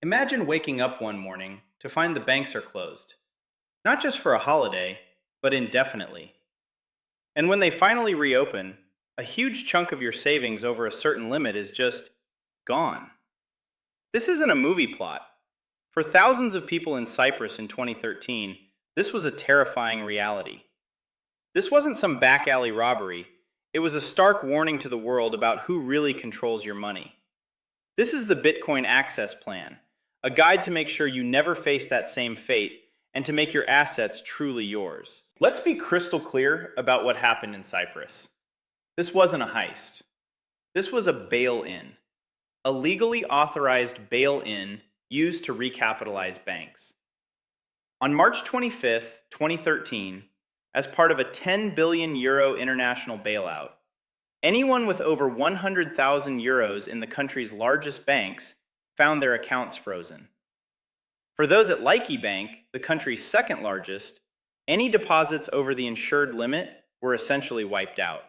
Imagine waking up one morning to find the banks are closed, not just for a holiday, but indefinitely. And when they finally reopen, a huge chunk of your savings over a certain limit is just gone. This isn't a movie plot. For thousands of people in Cyprus in 2013, this was a terrifying reality. This wasn't some back alley robbery, it was a stark warning to the world about who really controls your money. This is the Bitcoin Access Plan, a guide to make sure you never face that same fate and to make your assets truly yours. Let's be crystal clear about what happened in Cyprus. This wasn't a heist. This was a bail-in, a legally authorized bail-in used to recapitalize banks. On March 25th, 2013, as part of a €10 billion international bailout, anyone with over 100,000 euros in the country's largest banks found their accounts frozen. For those at Laiki Bank, the country's second largest, any deposits over the insured limit were essentially wiped out.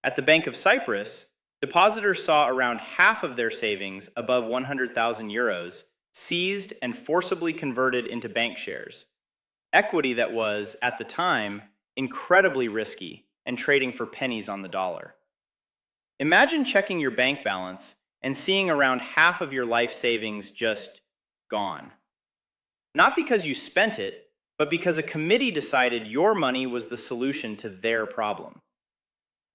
At the Bank of Cyprus, depositors saw around half of their savings above 100,000 euros seized and forcibly converted into bank shares, equity that was, at the time, incredibly risky and trading for pennies on the dollar. Imagine checking your bank balance and seeing around half of your life savings just gone. Not because you spent it, but because a committee decided your money was the solution to their problem.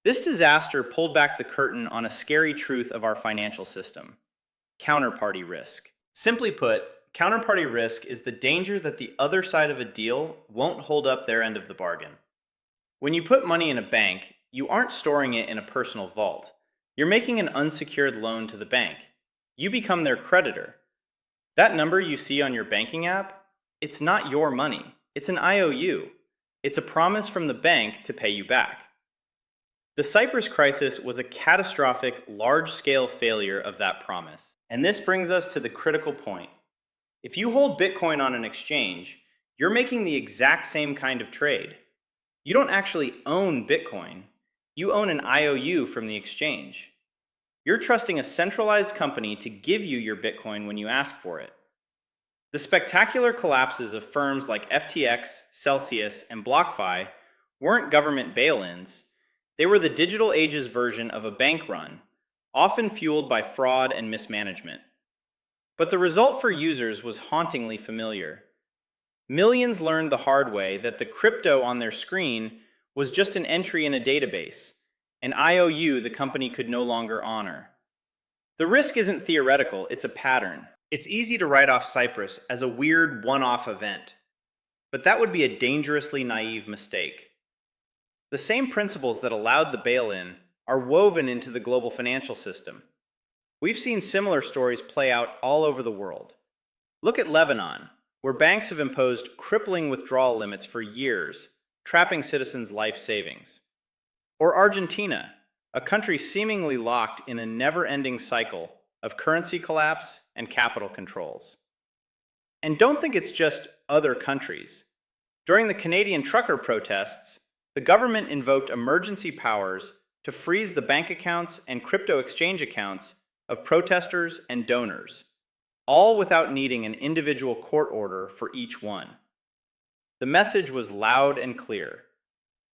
This disaster pulled back the curtain on a scary truth of our financial system: counterparty risk. Simply put, counterparty risk is the danger that the other side of a deal won't hold up their end of the bargain. When you put money in a bank, you aren't storing it in a personal vault. You're making an unsecured loan to the bank. You become their creditor. That number you see on your banking app, it's not your money. It's an IOU. It's a promise from the bank to pay you back. The Cyprus crisis was a catastrophic, large-scale failure of that promise. And this brings us to the critical point. If you hold Bitcoin on an exchange, you're making the exact same kind of trade. You don't actually own Bitcoin. You own an IOU from the exchange. You're trusting a centralized company to give you your Bitcoin when you ask for it. The spectacular collapses of firms like FTX, Celsius, and BlockFi weren't government bail-ins. They were the digital age's version of a bank run, often fueled by fraud and mismanagement. But the result for users was hauntingly familiar. Millions learned the hard way that the crypto on their screen was just an entry in a database, an IOU the company could no longer honor. The risk isn't theoretical, it's a pattern. It's easy to write off Cyprus as a weird one-off event, but that would be a dangerously naive mistake. The same principles that allowed the bail-in are woven into the global financial system. We've seen similar stories play out all over the world. Look at Lebanon, where banks have imposed crippling withdrawal limits for years, trapping citizens' life savings. Or Argentina, a country seemingly locked in a never-ending cycle of currency collapse and capital controls. And don't think it's just other countries. During the Canadian trucker protests, the government invoked emergency powers to freeze the bank accounts and crypto exchange accounts of protesters and donors, all without needing an individual court order for each one. The message was loud and clear.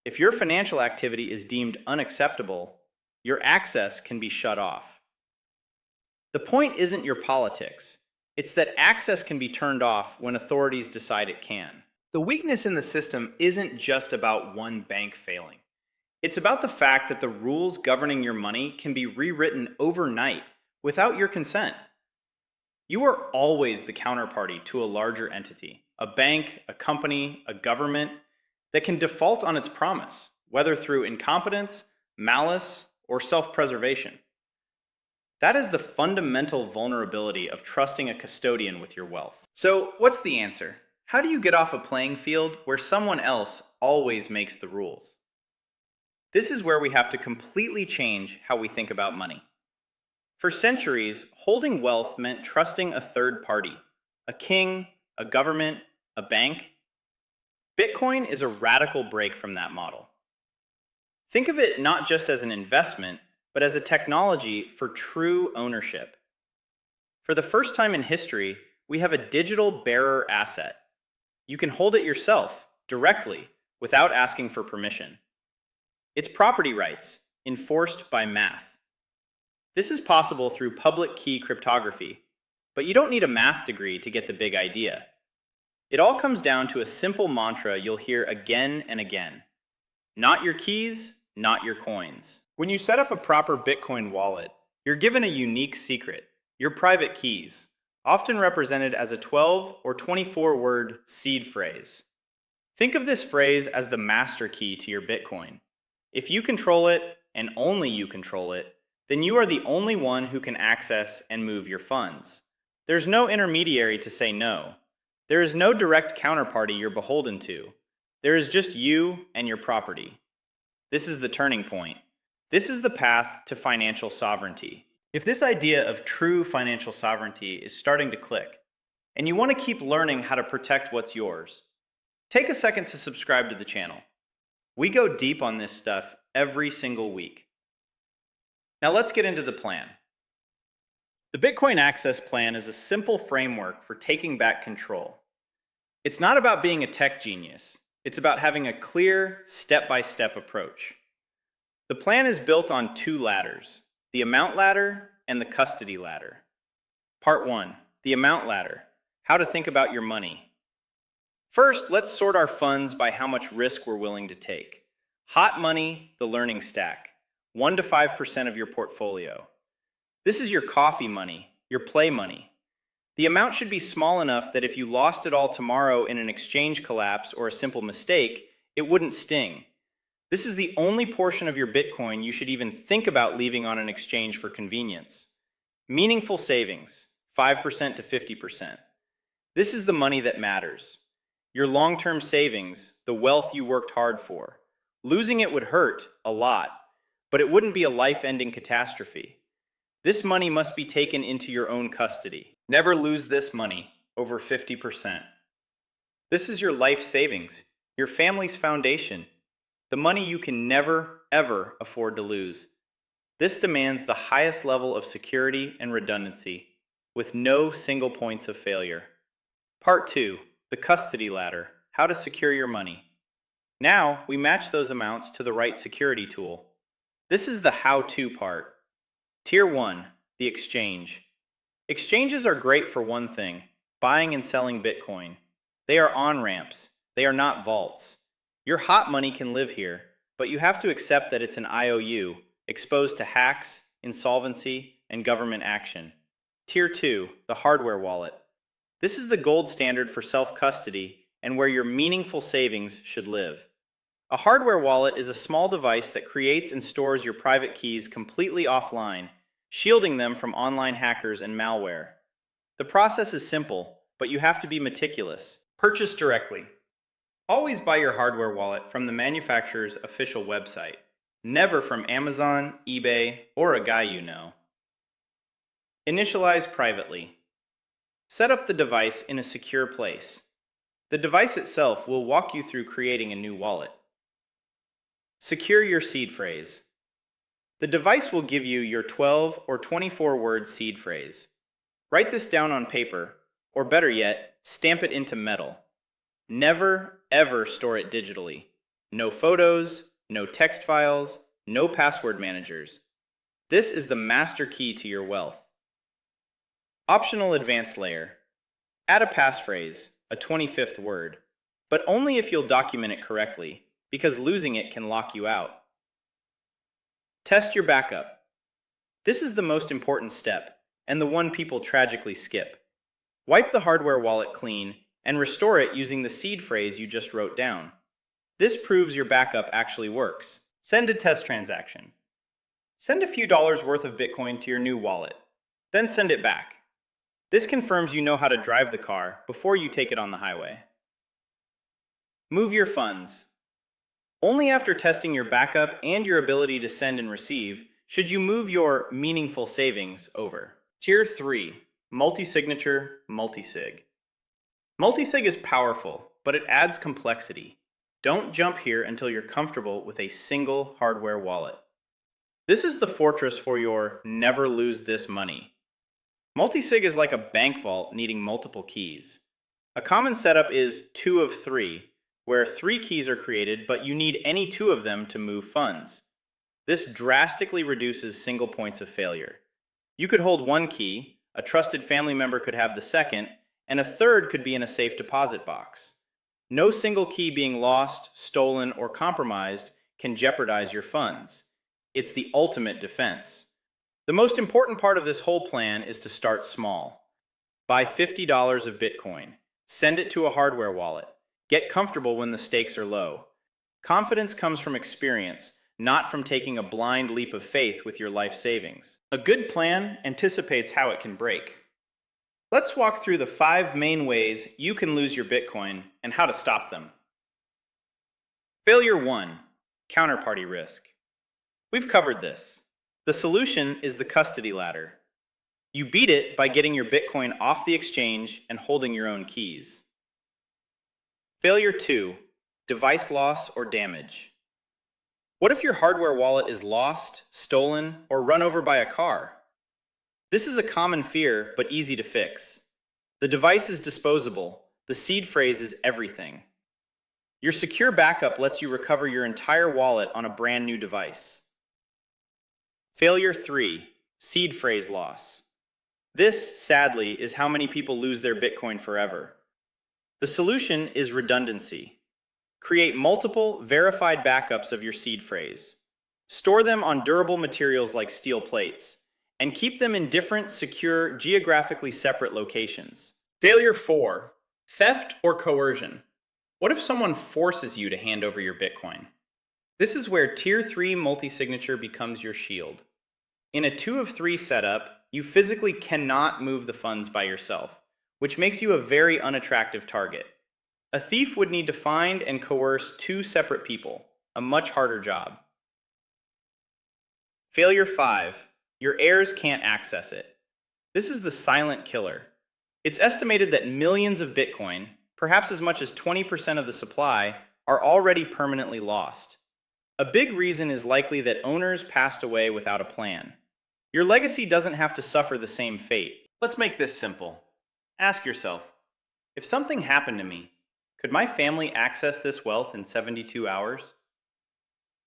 If your financial activity is deemed unacceptable, your access can be shut off. The point isn't your politics. It's that access can be turned off when authorities decide it can. The weakness in the system isn't just about one bank failing. It's about the fact that the rules governing your money can be rewritten overnight without your consent. You are always the counterparty to a larger entity, a bank, a company, a government, that can default on its promise, whether through incompetence, malice, or self-preservation. That is the fundamental vulnerability of trusting a custodian with your wealth. So, what's the answer? How do you get off a playing field where someone else always makes the rules? This is where we have to completely change how we think about money. For centuries, holding wealth meant trusting a third party, a king, a government, a bank. Bitcoin is a radical break from that model. Think of it not just as an investment, but as a technology for true ownership. For the first time in history, we have a digital bearer asset. You can hold it yourself, directly, without asking for permission. It's property rights, enforced by math. This is possible through public key cryptography, but you don't need a math degree to get the big idea. It all comes down to a simple mantra you'll hear again and again. Not your keys, not your coins. When you set up a proper Bitcoin wallet, you're given a unique secret, your private keys, often represented as a 12 or 24-word seed phrase. Think of this phrase as the master key to your Bitcoin. If you control it, and only you control it, then you are the only one who can access and move your funds. There's no intermediary to say no. There is no direct counterparty you're beholden to. There is just you and your property. This is the turning point. This is the path to financial sovereignty. If this idea of true financial sovereignty is starting to click, and you want to keep learning how to protect what's yours, take a second to subscribe to the channel. We go deep on this stuff every single week. Now let's get into the plan. The Bitcoin Access Plan is a simple framework for taking back control. It's not about being a tech genius. It's about having a clear, step-by-step approach. The plan is built on two ladders, the amount ladder and the custody ladder. Part 1, the amount ladder, how to think about your money. First, let's sort our funds by how much risk we're willing to take. Hot money, the learning stack, 1 to 5% of your portfolio. This is your coffee money, your play money. The amount should be small enough that if you lost it all tomorrow in an exchange collapse or a simple mistake, it wouldn't sting. This is the only portion of your Bitcoin you should even think about leaving on an exchange for convenience. Meaningful savings, 5% to 50%. This is the money that matters. Your long-term savings, the wealth you worked hard for. Losing it would hurt, a lot, but it wouldn't be a life-ending catastrophe. This money must be taken into your own custody. Never lose this money, over 50%. This is your life savings, your family's foundation, the money you can never, ever afford to lose. This demands the highest level of security and redundancy, with no single points of failure. Part 2, the custody ladder, how to secure your money. Now, we match those amounts to the right security tool. This is the how-to part. Tier 1, the exchange. Exchanges are great for one thing, buying and selling Bitcoin. They are on-ramps. They are not vaults. Your hot money can live here, but you have to accept that it's an IOU, exposed to hacks, insolvency, and government action. Tier 2, the hardware wallet. This is the gold standard for self-custody and where your meaningful savings should live. A hardware wallet is a small device that creates and stores your private keys completely offline, shielding them from online hackers and malware. The process is simple, but you have to be meticulous. Purchase directly. Always buy your hardware wallet from the manufacturer's official website, never from Amazon, eBay, or a guy you know. Initialize privately. Set up the device in a secure place. The device itself will walk you through creating a new wallet. Secure your seed phrase. The device will give you your 12 or 24-word seed phrase. Write this down on paper, or better yet, stamp it into metal. Never, ever store it digitally. No photos, no text files, no password managers. This is the master key to your wealth. Optional advanced layer. Add a passphrase, a 25th word, but only if you'll document it correctly, because losing it can lock you out. Test your backup. This is the most important step, and the one people tragically skip. Wipe the hardware wallet clean and restore it using the seed phrase you just wrote down. This proves your backup actually works. Send a test transaction. Send a few dollars worth of Bitcoin to your new wallet, then send it back. This confirms you know how to drive the car before you take it on the highway. Move your funds. Only after testing your backup and your ability to send and receive should you move your meaningful savings over. Tier 3, multi-signature, multi-sig. Multi-sig is powerful, but it adds complexity. Don't jump here until you're comfortable with a single hardware wallet. This is the fortress for your never lose this money. Multisig is like a bank vault needing multiple keys. A common setup is 2 of 3, where 3 keys are created, but you need any 2 of them to move funds. This drastically reduces single points of failure. You could hold 1 key, a trusted family member could have the second, and a third could be in a safe deposit box. No single key being lost, stolen, or compromised can jeopardize your funds. It's the ultimate defense. The most important part of this whole plan is to start small. Buy $50 of Bitcoin. Send it to a hardware wallet. Get comfortable when the stakes are low. Confidence comes from experience, not from taking a blind leap of faith with your life savings. A good plan anticipates how it can break. Let's walk through the 5 main ways you can lose your Bitcoin and how to stop them. Failure 1. Counterparty risk. We've covered this. The solution is the custody ladder. You beat it by getting your Bitcoin off the exchange and holding your own keys. Failure 2. Device loss or damage. What if your hardware wallet is lost, stolen, or run over by a car? This is a common fear, but easy to fix. The device is disposable. The seed phrase is everything. Your secure backup lets you recover your entire wallet on a brand new device. Failure 3. Seed phrase loss. This, sadly, is how many people lose their Bitcoin forever. The solution is redundancy. Create multiple, verified backups of your seed phrase. Store them on durable materials like steel plates, and keep them in different, secure, geographically separate locations. Failure 4. Theft or coercion. What if someone forces you to hand over your Bitcoin? This is where Tier 3 multi-signature becomes your shield. In a 2 of 3 setup, you physically cannot move the funds by yourself, which makes you a very unattractive target. A thief would need to find and coerce 2 separate people, a much harder job. Failure 5. Your heirs can't access it. This is the silent killer. It's estimated that millions of Bitcoin, perhaps as much as 20% of the supply, are already permanently lost. A big reason is likely that owners passed away without a plan. Your legacy doesn't have to suffer the same fate. Let's make this simple. Ask yourself, if something happened to me, could my family access this wealth in 72 hours?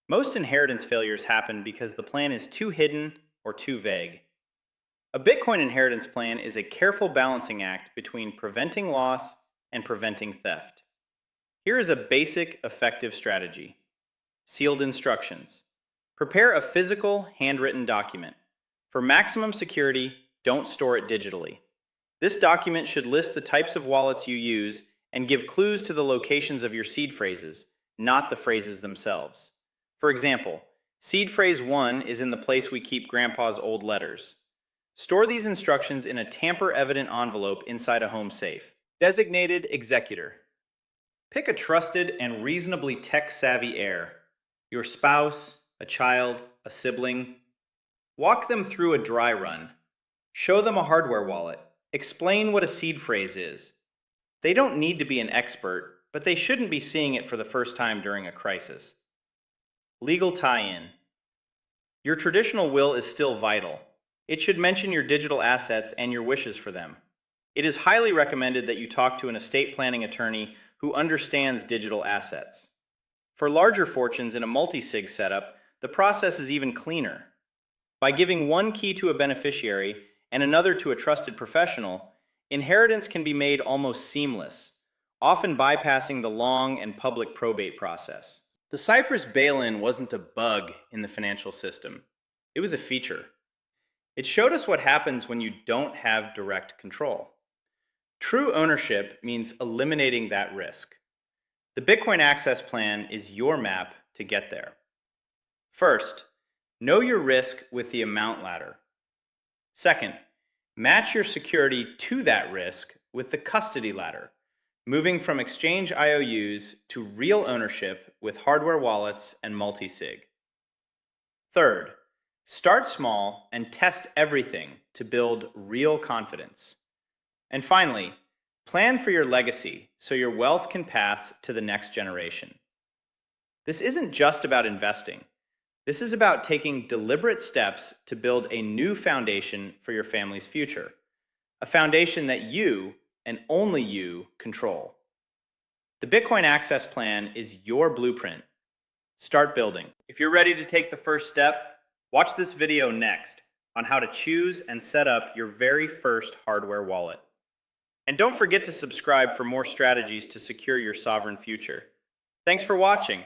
Most inheritance failures happen because the plan is too hidden or too vague. A Bitcoin inheritance plan is a careful balancing act between preventing loss and preventing theft. Here is a basic, effective strategy. Sealed instructions. Prepare a physical, handwritten document. For maximum security, don't store it digitally. This document should list the types of wallets you use and give clues to the locations of your seed phrases, not the phrases themselves. For example, seed phrase 1 is in the place we keep Grandpa's old letters. Store these instructions in a tamper-evident envelope inside a home safe. Designated executor. Pick a trusted and reasonably tech-savvy heir. Your spouse, a child, a sibling. Walk them through a dry run. Show them a hardware wallet. Explain what a seed phrase is. They don't need to be an expert, but they shouldn't be seeing it for the first time during a crisis. Legal tie-in. Your traditional will is still vital. It should mention your digital assets and your wishes for them. It is highly recommended that you talk to an estate planning attorney who understands digital assets. For larger fortunes in a multi-sig setup, the process is even cleaner. By giving 1 key to a beneficiary and another to a trusted professional, inheritance can be made almost seamless, often bypassing the long and public probate process. The Cyprus bail-in wasn't a bug in the financial system. It was a feature. It showed us what happens when you don't have direct control. True ownership means eliminating that risk. The Bitcoin Access Plan is your map to get there. First, know your risk with the amount ladder. Second, match your security to that risk with the custody ladder, moving from exchange IOUs to real ownership with hardware wallets and multi-sig. Third, start small and test everything to build real confidence. And finally, plan for your legacy so your wealth can pass to the next generation. This isn't just about investing. This is about taking deliberate steps to build a new foundation for your family's future, a foundation that you and only you control. The Bitcoin Access Plan is your blueprint. Start building. If you're ready to take the first step, watch this video next on how to choose and set up your very first hardware wallet. And don't forget to subscribe for more strategies to secure your sovereign future. Thanks for watching.